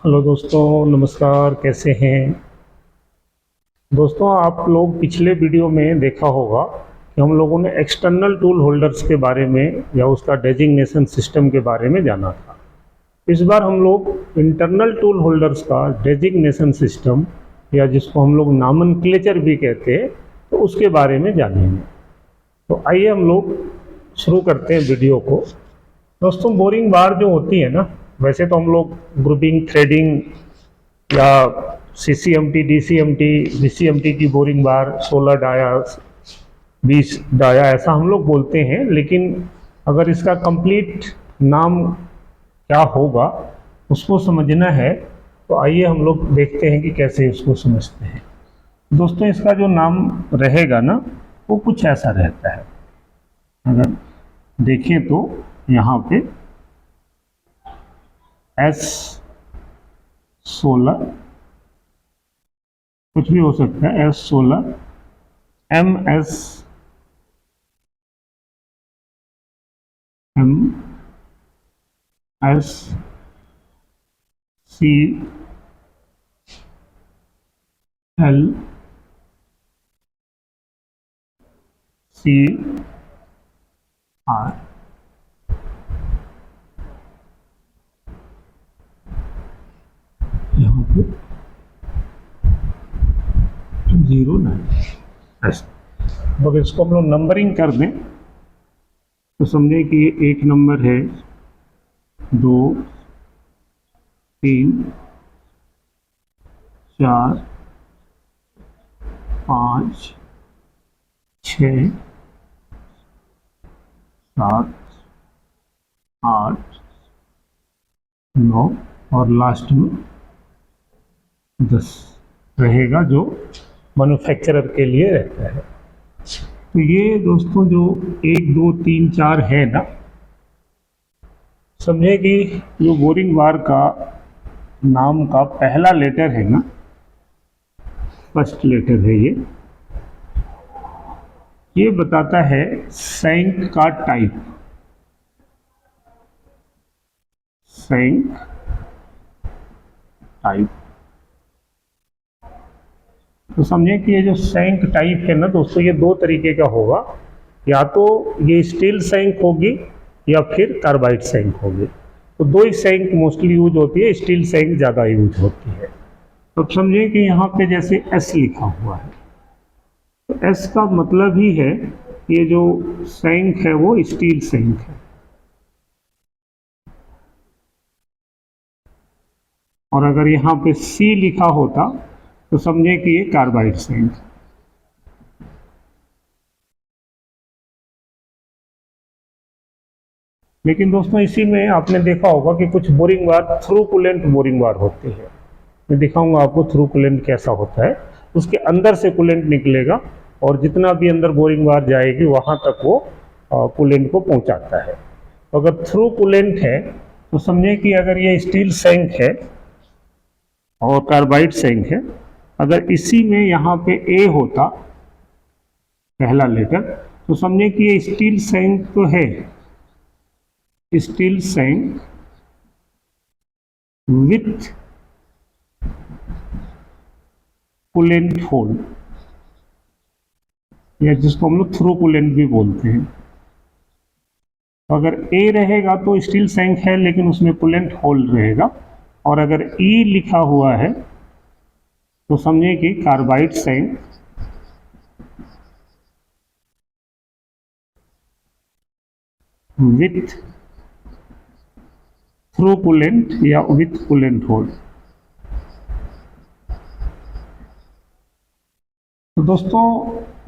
Hello दोस्तों, नमस्कार। कैसे हैं दोस्तों? आप लोग पिछले वीडियो में देखा होगा कि हम लोगों ने एक्सटर्नल टूल होल्डर्स के बारे में या उसका डेजिग्नेशन सिस्टम के बारे में जाना था। इस बार हम लोग इंटरनल टूल होल्डर्स का डेजिग्नेशन सिस्टम या जिसको हम लोग नॉमेनक्लेचर भी कहते हैं, तो उसके बारे में जानेंगे। तो आइए हम लोग शुरू करते हैं वीडियो को। दोस्तों, बोरिंग बार जो होती है ना, वैसे तो हम लोग ग्रुपिंग, थ्रेडिंग या CCMT, DCMT, VCMT की बोरिंग बार 16 डाया, 20 डाया ऐसा हम लोग बोलते हैं, लेकिन अगर इसका कंप्लीट नाम क्या होगा उसको समझना है तो आइए हम लोग देखते हैं कि कैसे इसको समझते हैं। दोस्तों, इसका जो नाम रहेगा ना वो कुछ ऐसा रहता है। अगर देखें तो यहाँ पे S16 कुछ भी हो सकता है, S16, MS, CL, CR, यहाँ पे 09 ऐसा। अगर इसको हम लोग नंबरिंग कर दें तो समझे कि ये 1 नंबर है, 2, 3, 4, 5, 6, 7, 8, 9 और लास्ट में 10 रहेगा, जो मैन्युफैक्चरर के लिए रहता है। तो ये दोस्तों जो 1, 2, 3, 4 है ना, समझे कि जो बोरिंग बार का नाम का पहला लेटर है ना, फर्स्ट लेटर है, ये बताता है सैंक का टाइप। सैंक टाइप, तो समझे कि ये जो सैंक टाइप है ना दोस्तों, ये दो तरीके का होगा। या तो ये स्टील सैंक होगी या फिर कार्बाइड सैंक होगी। तो दो ही सैंक मोस्टली यूज होती है, स्टील सैंक ज़्यादा यूज होती है। तो समझिए कि यहाँ पे जैसे S लिखा हुआ है, तो S का मतलब ही है ये जो सैंक है वो स्टील सैंक है। और अगर यहाँ पे C लिखा होता तो समझे कि ये कार्बाइड सैंक। लेकिन दोस्तों, इसी में आपने देखा होगा कि कुछ बोरिंग बार थ्रू कूलेंट बोरिंग बार होती है। मैं दिखाऊंगा आपको थ्रू कूलेंट कैसा होता है। उसके अंदर से कूलेंट निकलेगा और जितना भी अंदर बोरिंग बार जाएगी वहां तक वो कूलेंट को पहुंचाता है। तो अगर थ्रू कूलेंट है तो समझे कि अगर ये स्टील सैंक है और कार्बाइड सैंक है, अगर इसी में यहाँ पे A होता पहला लेटर, तो समझे कि ये स्टील सैंक तो है, स्टील सैंक विथ कूलेंट होल, या जिसको हम लोग थ्रू कूलेंट भी बोलते हैं। तो अगर A रहेगा तो स्टील सैंक है लेकिन उसमें कूलेंट होल रहेगा, और अगर E लिखा हुआ है तो समझे कि कार्बाइड सैंक विथ थ्रू कूलेंट या विथ कूलेंट होल। तो दोस्तों,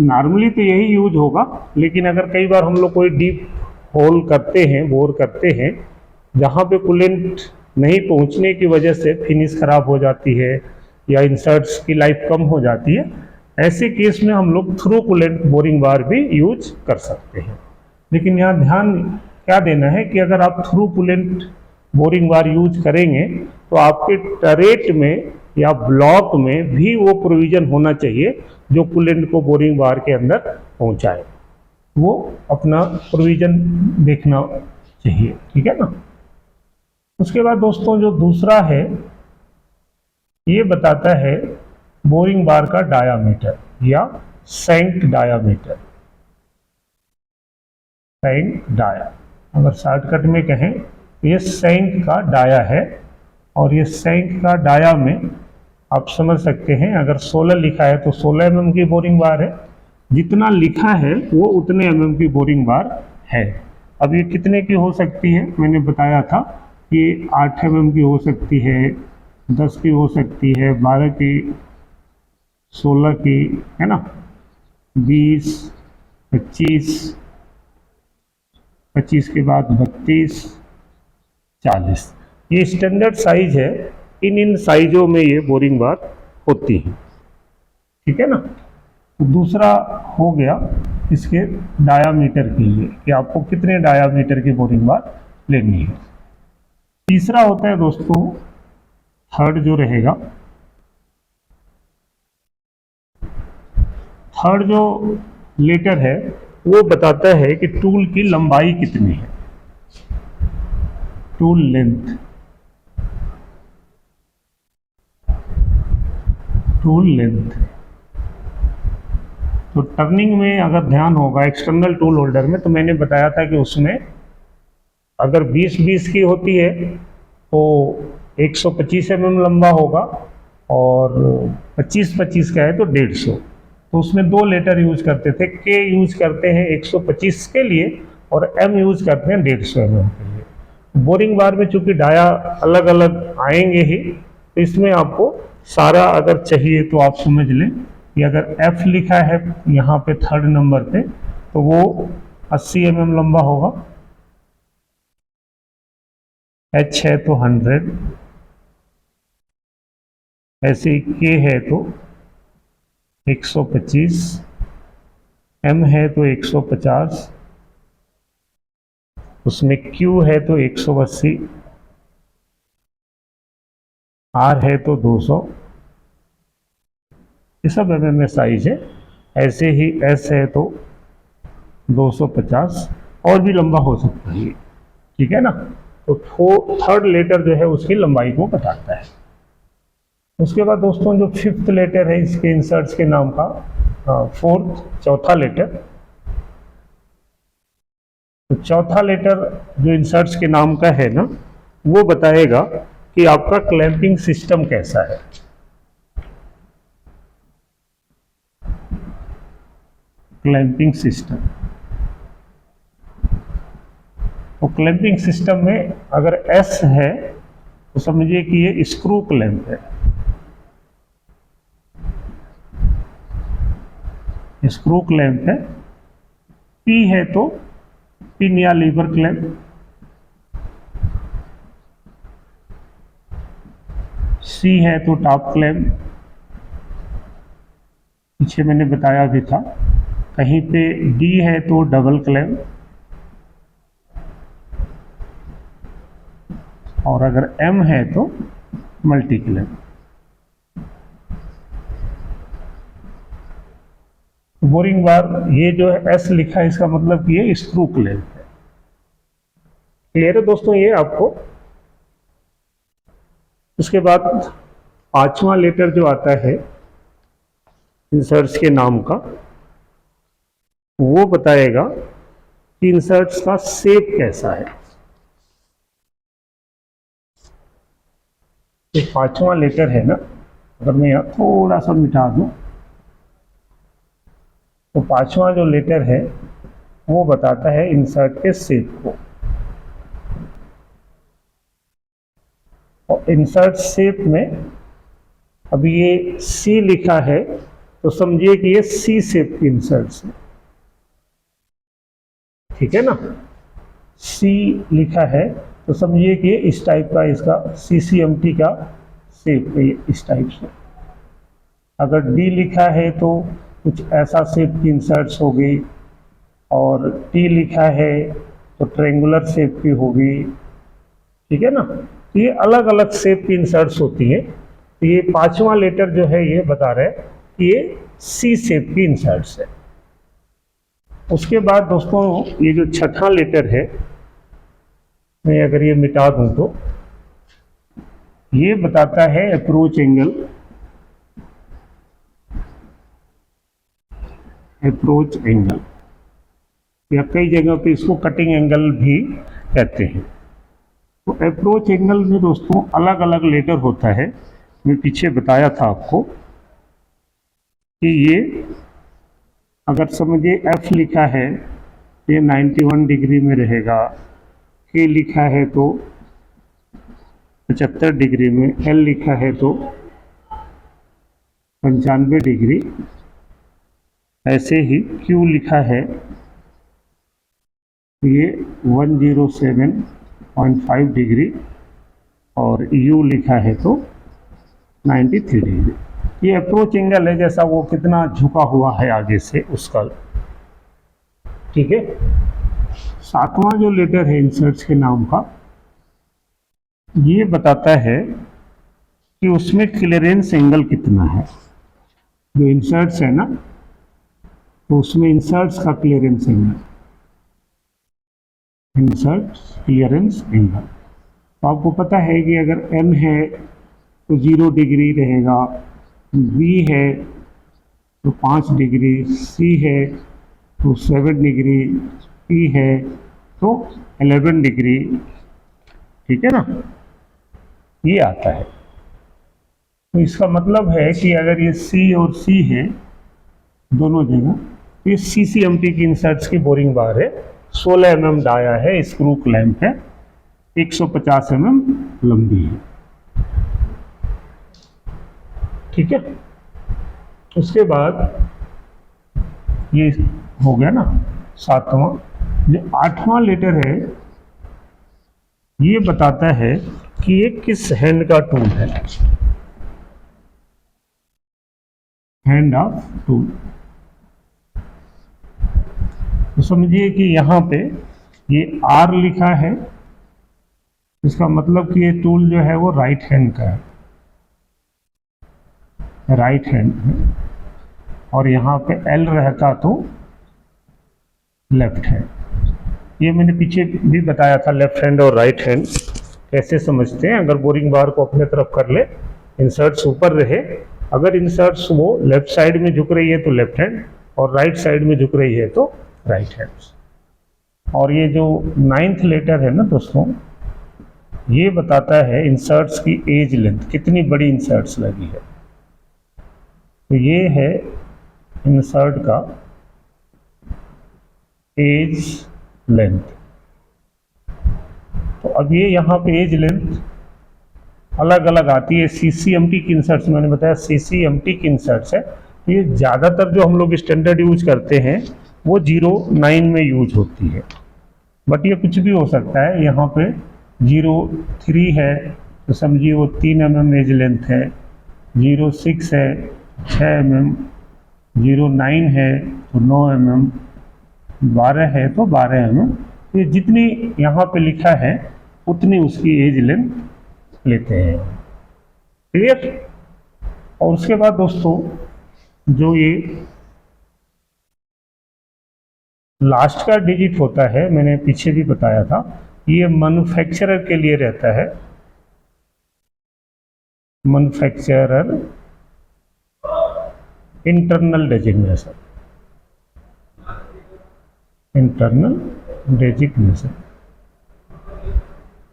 नॉर्मली तो यही यूज होगा, लेकिन अगर कई बार हम लोग कोई डीप होल करते हैं, बोर करते हैं, जहाँ पे कूलेंट नहीं पहुँचने की वजह से फिनिश खराब हो जाती है या इंसर्ट्स की लाइफ कम हो जाती है, ऐसे केस में हम लोग थ्रू कूलेंट बोरिंग बार भी यूज कर सकते हैं। लेकिन यहाँ ध्यान क्या देना है कि अगर आप थ्रू कूलेंट बोरिंग बार यूज करेंगे तो आपके टरेट में या ब्लॉक में भी वो प्रोविजन होना चाहिए जो कूलेंट को बोरिंग बार के अंदर पहुंचाए। वो अपना प्रोविजन देखना चाहिए, ठीक है ना। उसके बाद दोस्तों, जो दूसरा है ये बताता है बोरिंग बार का डायामीटर या सैंक डायामीटर। सैंक डाया, अगर शॉर्टकट में कहें तो ये सैंक का डाया है, और ये सैंक का डाया में आप समझ सकते हैं, अगर 16 लिखा है तो 16 mm की बोरिंग बार है, जितना लिखा है वो उतने mm की बोरिंग बार है। अब ये कितने की हो सकती है, मैंने बताया था कि 8 mm की हो सकती है, 10 की हो सकती है, 12 की, 16 की, है ना, 20, 25, 25 के बाद 32, 40, ये स्टैंडर्ड साइज है। इन साइजों में ये बोरिंग बार होती है, ठीक है ना। तो दूसरा हो गया इसके डायामीटर के लिए कि आपको कितने डायामीटर की बोरिंग बार लेनी है। तीसरा होता है दोस्तों, थर्ड जो रहेगा, थर्ड जो लेटर है वो बताता है कि टूल की लंबाई कितनी है, टूल लेंथ, टूल लेंथ। तो टर्निंग में अगर ध्यान होगा एक्सटर्नल टूल होल्डर में, तो मैंने बताया था कि उसमें अगर 20-20 की होती है तो 125 mm लंबा होगा, और 25-25 का है तो 150। तो उसमें दो लेटर यूज करते थे, के यूज करते हैं 125 के लिए और एम यूज करते हैं 150 mm के लिए। बोरिंग बार में चूंकि डाया अलग अलग आएंगे ही, तो इसमें आपको सारा अगर चाहिए तो आप समझ लें कि अगर एफ लिखा है यहाँ पे थर्ड नंबर पे, तो वो 80 mm लंबा होगा, एच है तो 100, ऐसे के है तो 125, एम है तो 150, उसमें क्यू है तो 180, आर है तो 200, ये सब एमएम में साइज है। ऐसे ही एस है तो 250, और भी लंबा हो सकता है, ठीक है ना। तो थर्ड लेटर जो है उसकी लंबाई को बताता है। उसके बाद दोस्तों जो फिफ्थ लेटर है इसके इंसर्ट्स के नाम का, फोर्थ, चौथा लेटर। तो चौथा लेटर जो इंसर्ट्स के नाम का है ना, वो बताएगा कि आपका क्लैंपिंग सिस्टम कैसा है। क्लैंपिंग सिस्टम, तो क्लैंपिंग सिस्टम में अगर एस है तो समझिए कि ये स्क्रू क्लैंप है, स्क्रू क्लैंप है। पी है तो पिन या लीवर क्लैंप, सी है तो टॉप क्लैंप, पीछे मैंने बताया भी था। कहीं पे डी है तो डबल क्लैंप, और अगर एम है तो मल्टी क्लैंप। बोरिंग बार ये जो है एस लिखा है, इसका मतलब कि ये स्क्रू क्लैंप है। क्लियर है दोस्तों ये आपको। उसके बाद पांचवा लेटर जो आता है इंसर्ट्स के नाम का, वो बताएगा कि इंसर्ट्स का शेप कैसा है। एक पांचवा लेटर है ना, अगर मैं यहाँ थोड़ा सा मिटा दूं, तो पांचवा जो लेटर है वो बताता है इंसर्ट के शेप को। और इंसर्ट शेप में अब ये सी लिखा है तो समझिए कि ये सी शेप की इंसर्ट्स है, ठीक है ना। सी लिखा है तो समझिए कि इस टाइप का इसका CCMT का शेप है, इस टाइप से। अगर डी लिखा है तो कुछ ऐसा शेप की इंसर्ट्स होगी, और टी लिखा है तो ट्रेंगुलर शेप की होगी, ठीक है ना। तो ये अलग अलग शेप की इंसर्ट्स होती है। तो ये पांचवा लेटर जो है ये बता रहे हैं कि ये सी शेप की इंसर्ट्स है। उसके बाद दोस्तों ये जो छठा लेटर है, मैं अगर ये मिटा दूं तो ये बताता है अप्रोच एंगल, अप्रोच एंगल, या कई जगह पे इसको कटिंग एंगल भी कहते हैं। तो अप्रोच एंगल में दोस्तों अलग अलग लेटर होता है। मैं पीछे बताया था आपको कि ये अगर समझिए F लिखा है ये 91 डिग्री में रहेगा, K लिखा है तो 75 डिग्री में, L लिखा है तो 95 डिग्री, ऐसे ही Q लिखा है ये 107.5 डिग्री और U लिखा है तो 93 डिग्री। ये अप्रोच एंगल है, जैसा वो कितना झुका हुआ है आगे से उसका। ठीक है। सातवां जो लेटर है इंसर्ट्स के नाम का, ये बताता है कि उसमें क्लियरेंस एंगल कितना है। जो इंसर्ट्स है ना, तो उसमें इंसर्ट्स का clearance angle, insert clearance angle. तो आपको पता है कि अगर M है तो 0 डिग्री रहेगा, V है तो 5 डिग्री, C है तो 7 डिग्री, P है तो 11 डिग्री। ठीक है ना, ये आता है। तो इसका मतलब है कि अगर ये C और C है दोनों जगह, ये CCMT की इंसर्ट्स की बोरिंग बार है, 16 mm डाया है, स्क्रू क्लैंप है, 150 mm लंबी है। ठीक है। उसके बाद ये हो गया ना सातवां। जो आठवां लेटर है ये बताता है कि ये किस हैंड का टूल है, हैंड ऑफ टूल। तो समझिए कि यहाँ पे ये R लिखा है, इसका मतलब कि ये टूल जो है वो राइट हैंड का है, राइट हैंड है। और यहाँ पे L रहता तो लेफ्ट हैंड। ये मैंने पीछे भी बताया था लेफ्ट हैंड और राइट हैंड कैसे समझते हैं। अगर बोरिंग बार को अपने तरफ कर ले, इंसर्ट्स ऊपर रहे, अगर इंसर्ट्स वो लेफ्ट साइड में झुक रही है तो लेफ्ट हैंड, और राइट साइड में झुक रही है तो राइट हैंड। और ये जो 9th लेटर है ना दोस्तों, ये बताता है इंसर्ट्स की एज लेंथ, कितनी बड़ी इंसर्ट्स लगी है। तो ये है इंसर्ट का एज लेंथ। तो अब ये यहाँ पे एज लेंथ अलग अलग आती है। CCMT की इंसर्ट्स, मैंने बताया CCMT की इंसर्ट्स है, तो ये ज़्यादातर जो हम लोग स्टैंडर्ड यूज करते हैं वो 09 में यूज होती है, बट ये कुछ भी हो सकता है। यहाँ पे 03 है तो समझिए वो 3 mm एज लेंथ है, 06 है 6 mm, 09 है तो 9 mm, 12 है तो 12 mm। ये जितनी यहाँ पे लिखा है उतनी उसकी एज लेंथ लेते हैं। क्लियर। और उसके बाद दोस्तों जो ये लास्ट का डिजिट होता है, मैंने पीछे भी बताया था, ये मैन्युफैक्चरर के लिए रहता है, manufacturer internal designation, internal designation.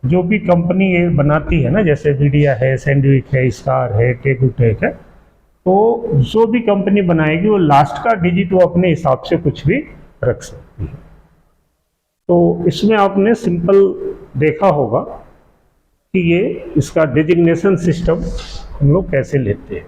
जो भी कंपनी ये बनाती है ना, जैसे वीडिया है, सैंडविच है, स्टार है, टेकूटेक है, तो जो भी कंपनी बनाएगी वो लास्ट का डिजिट वो अपने हिसाब से कुछ भी रख सकती है। तो इसमें आपने सिंपल देखा होगा कि ये इसका डेजिग्नेशन सिस्टम हम लोग कैसे लेते हैं।